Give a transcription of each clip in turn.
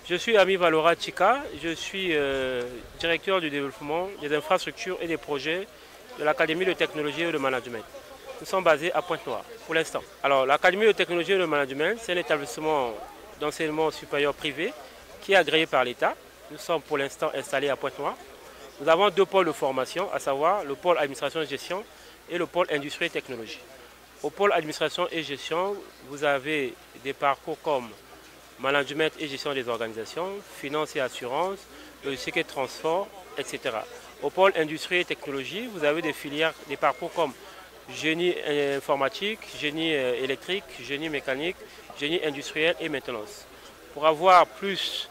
Je suis Ami Valora Chika, je suis directeur du développement des infrastructures et des projets de l'Académie de technologie et de management. Nous sommes basés à Pointe-Noire pour l'instant. Alors l'Académie de technologie et de management, c'est un établissement d'enseignement supérieur privé qui est agréé par l'État. Nous sommes pour l'instant installés à Pointe-Noire. Nous avons deux pôles de formation, à savoir le pôle administration et gestion et le pôle industrie et technologie. Au pôle administration et gestion, vous avez des parcours comme management et gestion des organisations, finance et assurance, logistique et transport, etc. Au pôle industrie et technologie, vous avez des filières, des parcours comme génie informatique, génie électrique, génie mécanique, génie industriel et maintenance. Pour avoir plus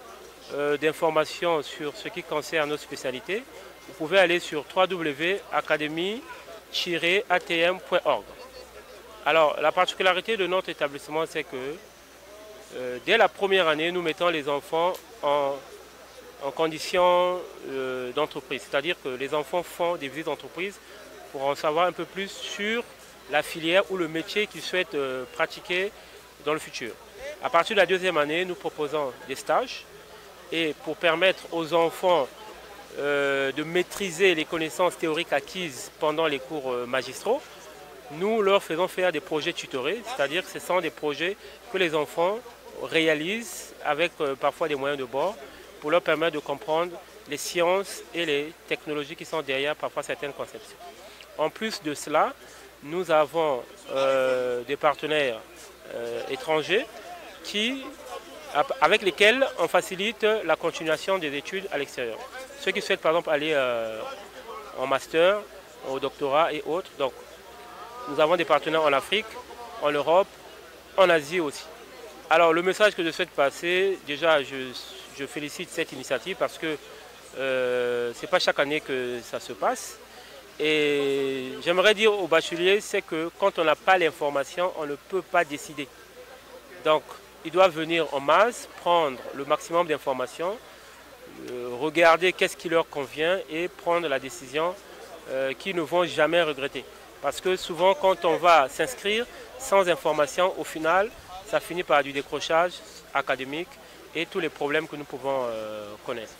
d'informations sur ce qui concerne nos spécialités, vous pouvez aller sur www.academy-atm.org. Alors, la particularité de notre établissement, c'est que dès la première année, nous mettons les enfants en condition d'entreprise. C'est-à-dire que les enfants font des visites d'entreprise pour en savoir un peu plus sur la filière ou le métier qu'ils souhaitent pratiquer dans le futur. À partir de la deuxième année, nous proposons des stages. Et pour permettre aux enfants de maîtriser les connaissances théoriques acquises pendant les cours magistraux, nous leur faisons faire des projets tutorés, c'est-à-dire que ce sont des projets que les enfants réalisent avec parfois des moyens de bord pour leur permettre de comprendre les sciences et les technologies qui sont derrière parfois certaines conceptions. En plus de cela, nous avons des partenaires étrangers avec lesquels on facilite la continuation des études à l'extérieur. Ceux qui souhaitent par exemple aller en master, au doctorat et autres. Donc, nous avons des partenaires en Afrique, en Europe, en Asie aussi. Alors le message que je souhaite passer, déjà je félicite cette initiative parce que ce n'est pas chaque année que ça se passe. Et j'aimerais dire aux bacheliers, c'est que quand on n'a pas l'information, on ne peut pas décider. Donc ils doivent venir en masse, prendre le maximum d'informations, regarder qu'est-ce qui leur convient et prendre la décision qu'ils ne vont jamais regretter. Parce que souvent quand on va s'inscrire sans information, au final, ça finit par du décrochage académique et tous les problèmes que nous pouvons connaître.